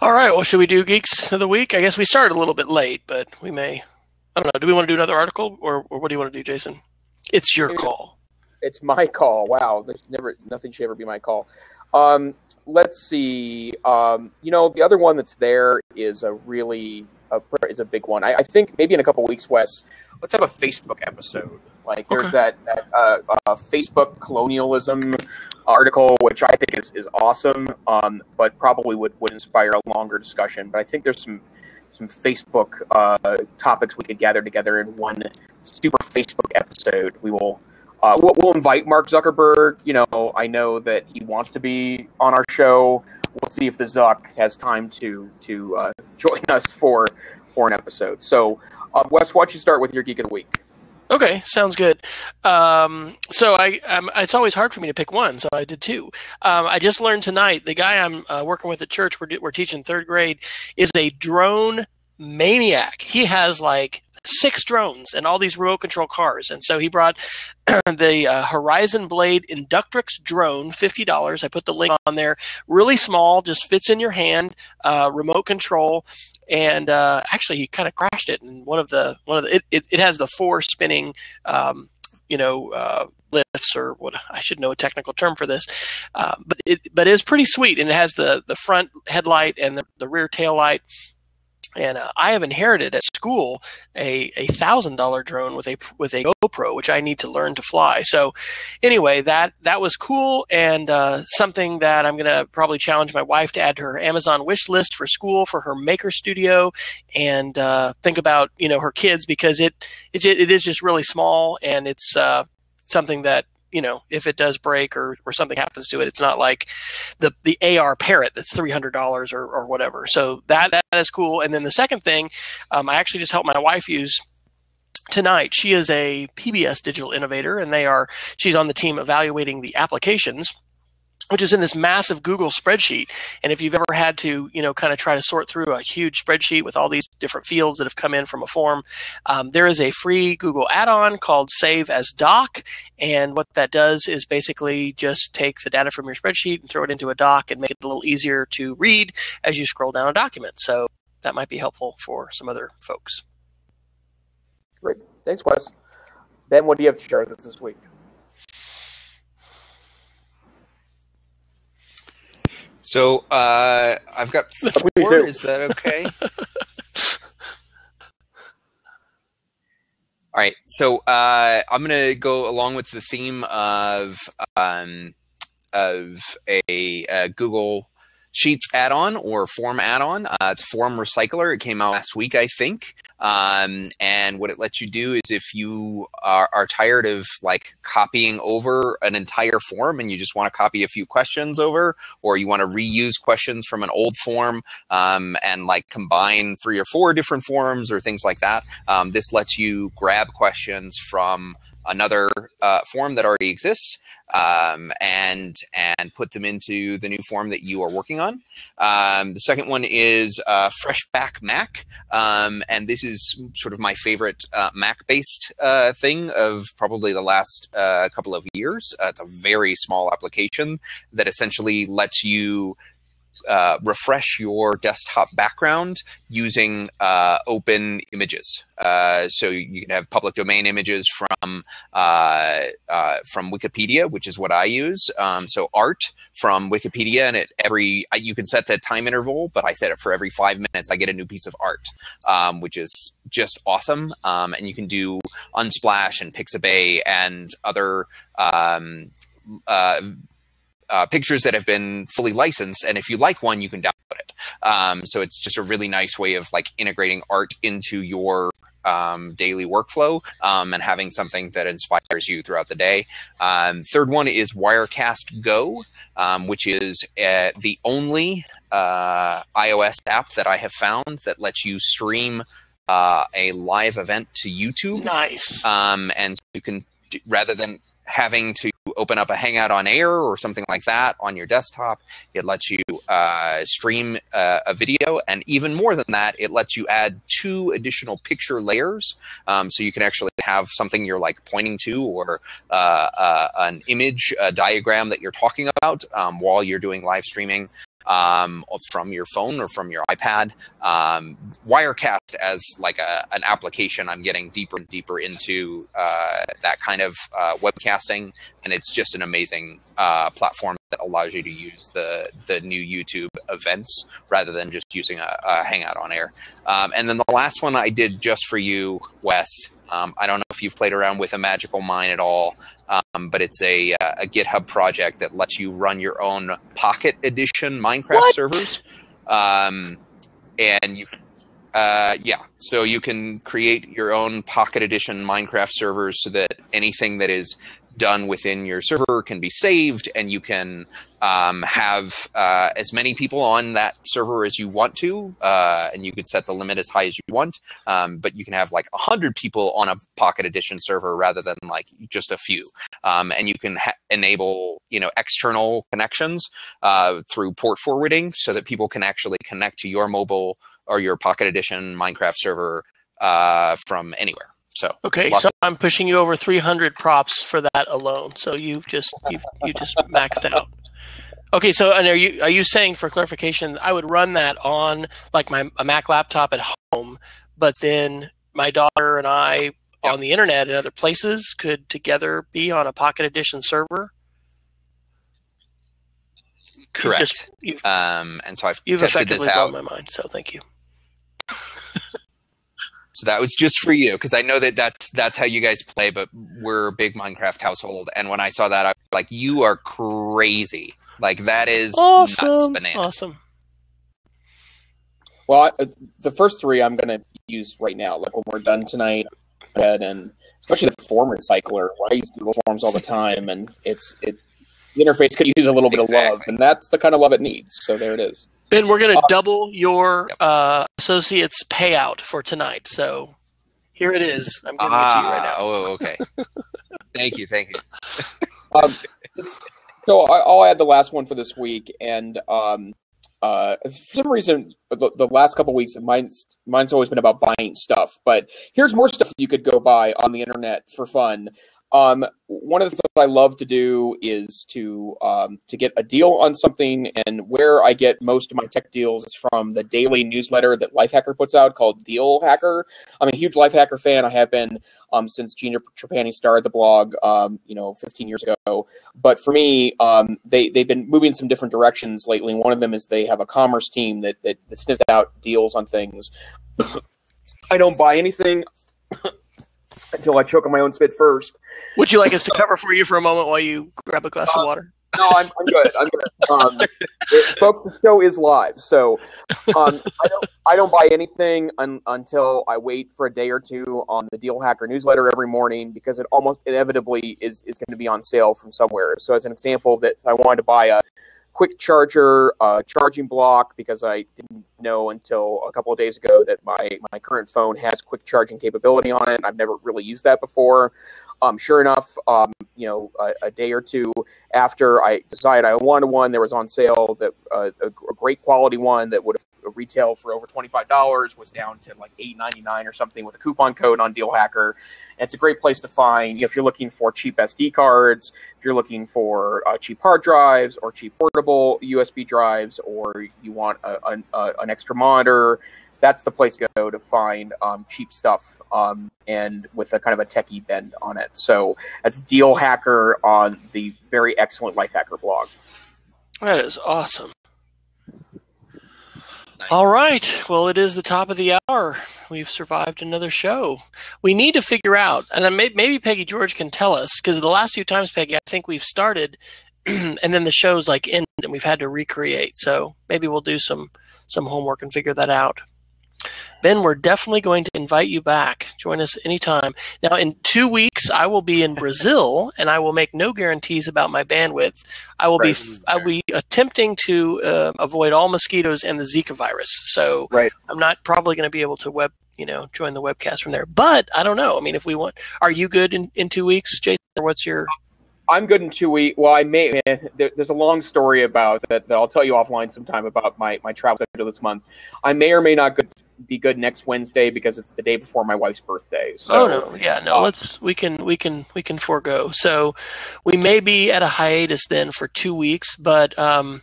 All right, well, should we do Geeks of the Week? I guess we started a little bit late, but we may. I don't know. Do we want to do another article, or what do you want to do, Jason? It's your call. It's my call. Wow, nothing should ever be my call. Let's see. The other one that's there is a big one. I think maybe in a couple of weeks, Wes, let's have a Facebook episode. Like there's that Facebook colonialism article, which I think is awesome, but probably would inspire a longer discussion. But I think there's some Facebook topics we could gather together in one super Facebook episode. We'll invite Mark Zuckerberg. I know that he wants to be on our show. We'll see if the Zuck has time to join us for an episode. So, Wes, why don't you start with your Geek of the Week? Okay, sounds good. So it's always hard for me to pick one, so I did two. I just learned tonight the guy I'm working with at church, we're teaching third grade, is a drone maniac. He has like 6 drones and all these remote control cars. And so he brought the Horizon Blade Inductrix drone, $50. I put the link on there. Really small, just fits in your hand, remote control. And actually, he kind of crashed it. And it has the 4 spinning, lifts, or what I should know a technical term for this. But it is pretty sweet, and it has the front headlight and the rear tail light. And I have inherited at school a $1,000 drone with a GoPro, which I need to learn to fly. So anyway, that was cool, and something that I'm going to probably challenge my wife to add to her Amazon wish list for school for her maker studio, and think about her kids, because it is just really small, and it's something that if it does break or something happens to it, it's not like the AR Parrot that's $300 or whatever. So that is cool. And then the second thing, I actually just helped my wife use tonight. She is a PBS digital innovator, and she's on the team evaluating the applications, which is in this massive Google spreadsheet. And if you've ever had to, kind of try to sort through a huge spreadsheet with all these different fields that have come in from a form, there is a free Google add-on called Save as Doc. And what that does is basically just take the data from your spreadsheet and throw it into a doc and make it a little easier to read as you scroll down a document. So that might be helpful for some other folks. Great. Thanks, Wes. Ben, what do you have to share with us this week? So I've got 4. Is that okay? All right, so I'm going to go along with the theme of a Google Sheets add-on or form add-on. It's Form Recycler. It came out last week, I think. And what it lets you do is if you are tired of like copying over an entire form and you just want to copy a few questions over, or you want to reuse questions from an old form and like combine 3 or 4 different forms or things like that, this lets you grab questions from another form that already exists and put them into the new form that you are working on. The second one is Freshback Mac, and this is sort of my favorite Mac-based thing of probably the last couple of years. It's a very small application that essentially lets you refresh your desktop background using open images. So you can have public domain images from Wikipedia, which is what I use. So art from Wikipedia, and you can set the time interval, but I set it for every 5 minutes. I get a new piece of art, which is just awesome. And you can do Unsplash and Pixabay and other pictures that have been fully licensed, and if you like one, you can download it. So it's just a really nice way of like integrating art into your daily workflow and having something that inspires you throughout the day. Third one is Wirecast Go, which is the only iOS app that I have found that lets you stream a live event to YouTube. Nice. And so you can, rather than having to open up a Hangout on Air or something like that on your desktop, it lets you stream a video, and even more than that, it lets you add 2 additional picture layers, so you can actually have something you're like pointing to, or an image, a diagram that you're talking about while you're doing live streaming from your phone or from your iPad. Wirecast as like an application, I'm getting deeper and deeper into that kind of webcasting, and it's just an amazing platform that allows you to use the new YouTube events rather than just using a Hangout on Air. And then the last one I did just for you, Wes. I don't know if you've played around with a Magical Mine at all, but it's a GitHub project that lets you run your own Pocket Edition Minecraft servers. And you, so you can create your own Pocket Edition Minecraft servers so that anything that is done within your server can be saved, and you can have as many people on that server as you want to, and you could set the limit as high as you want, but you can have like 100 people on a Pocket Edition server rather than like just a few, and you can enable external connections through port forwarding so that people can actually connect to your mobile or your Pocket Edition Minecraft server from anywhere. So okay, so I'm pushing you over 300 props for that alone. So you just maxed out. Okay, so and are you saying, for clarification, I would run that on like a Mac laptop at home, but then my daughter and I on the internet and other places could together be on a Pocket Edition server? Correct. And so you've tested this out. blown my mind. So thank you. So that was just for you, because I know that's how you guys play, but we're a big Minecraft household. And when I saw that, I was like, you are crazy. Like, that is nuts bananas. Awesome. Well, the first 3 I'm going to use right now, like when we're done tonight, and especially the form recycler. I use Google Forms all the time, and the interface could use a little bit of love, and that's the kind of love it needs. So there it is. Ben, we're going to double your associate's payout for tonight. So here it is. I'm giving it to you right now. Oh, okay. Thank you. So I'll add the last one for this week, and for some reason, the last couple of weeks, mine's always been about buying stuff. But here's more stuff you could go buy on the internet for fun. One of the things that I love to do is to get a deal on something, and where I get most of my tech deals is from the daily newsletter that Lifehacker puts out called Deal Hacker. I'm a huge Lifehacker fan. I have been since Gina Trapani started the blog, 15 years ago. But for me, they've been moving some different directions lately. One of them is they have a commerce team that sniffs out deals on things. I don't buy anything. until I choke on my own spit first. Would you like us to cover for you for a moment while you grab a glass of water? No, I'm good. I'm good. Folks, the show is live, so I don't buy anything until I wait for a day or two on the Deal Hacker newsletter every morning, because it almost inevitably is going to be on sale from somewhere. So as an example, that I wanted to buy a quick charger, charging block, because I didn't know until a couple of days ago that my current phone has quick charging capability on it. I've never really used that before. Sure enough, a day or two after I decided I wanted one, there was on sale that a great quality one that would have retailed for over $25 was down to like $8.99 or something with a coupon code on Deal Hacker. And it's a great place to find, if you're looking for cheap SD cards, if you're looking for cheap hard drives or cheap portable USB drives, or you want an extra monitor. That's the place to go to find cheap stuff and with a kind of a techie bend on it. So that's Deal Hacker on the very excellent Life Hacker blog. That is awesome. Nice. All right. Well, it is the top of the hour. We've survived another show. We need to figure out, and maybe Peggy George can tell us, because the last few times, Peggy, I think we've started and then the show's like end and we've had to recreate. So maybe we'll do some homework and figure that out. Ben, we're definitely going to invite you back. Join us anytime. Now, in 2 weeks, I will be in Brazil, and I will make no guarantees about my bandwidth. I will be attempting to avoid all mosquitoes and the Zika virus. So I'm not probably going to be able to join the webcast from there. But I don't know. I mean, if we want, are you good in 2 weeks, Jason? Or what's your? I'm good in 2 weeks. Well, there's a long story about that I'll tell you offline sometime about my travel schedule this month. I may or may not be good next Wednesday because it's the day before my wife's birthday. So, we can forego. So we may be at a hiatus then for 2 weeks, but I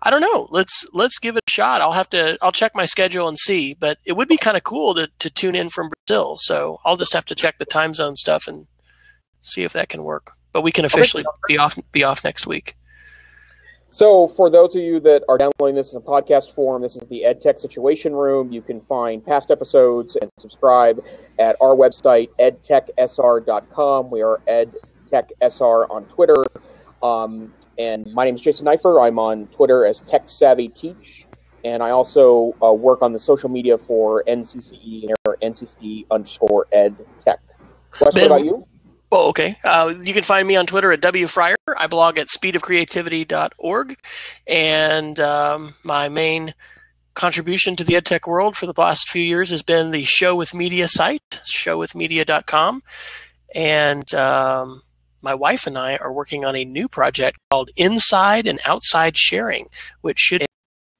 don't know. Let's give it a shot. I'll check my schedule and see, but it would be kind of cool to tune in from Brazil. So I'll just have to check the time zone stuff and see if that can work. But we can officially be off next week. So for those of you that are downloading this in a podcast form, this is the EdTech Situation Room. You can find past episodes and subscribe at our website, edtechsr.com. We are edtechsr on Twitter. And my name is Jason Neiffer. I'm on Twitter as TechSavvyTeach. And I also work on the social media for NCCE or NCCE_EdTech. Wes, what about you? Oh, okay. You can find me on Twitter at WFryer. I blog at speedofcreativity.org. And my main contribution to the EdTech world for the last few years has been the Show with Media site, showwithmedia.com. And my wife and I are working on a new project called Inside and Outside Sharing, which should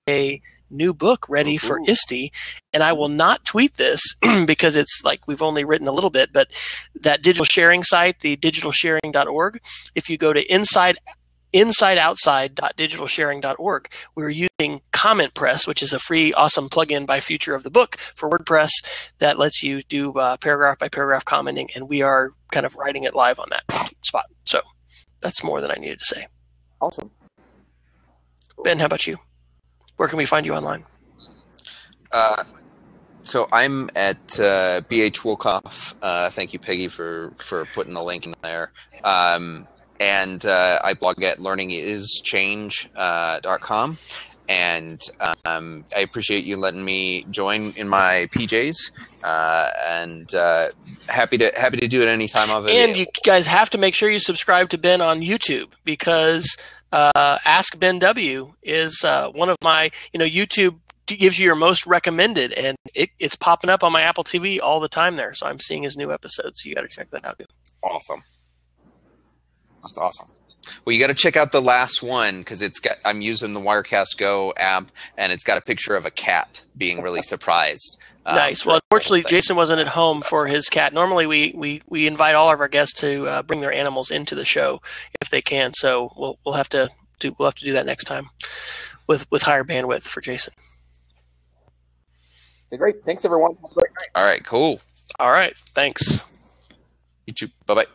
be a new book ready for ISTE, and I will not tweet this because it's like we've only written a little bit, but that digital sharing site, the digitalsharing.org, if you go to insideoutside.digitalsharing.org, we're using Comment Press, which is a free, awesome plugin by Future of the Book for WordPress that lets you do paragraph by paragraph commenting, and we are kind of writing it live on that spot. So that's more than I needed to say. Awesome. Ben, how about you? Where can we find you online? So I'm at BH Wolkoff. Thank you, Peggy, for putting the link in there. And I blog at learningischange.com. And I appreciate you letting me join in my PJs. And happy to do it any time of it. And you guys have to make sure you subscribe to Ben on YouTube, because Ask Ben W is one of my, YouTube gives you your most recommended, and it's popping up on my Apple TV all the time there. So I'm seeing his new episodes. So you got to check that out. Awesome. That's awesome. Well, you got to check out the last one because I'm using the Wirecast Go app, and it's got a picture of a cat being really surprised. Nice. Well, unfortunately, Jason wasn't at home for his cat. Normally, we invite all of our guests to bring their animals into the show if they can. So we'll have to do that next time with higher bandwidth for Jason. Okay, great. Thanks, everyone. Have a great night. All right. Cool. All right. Thanks. You too. Bye-bye.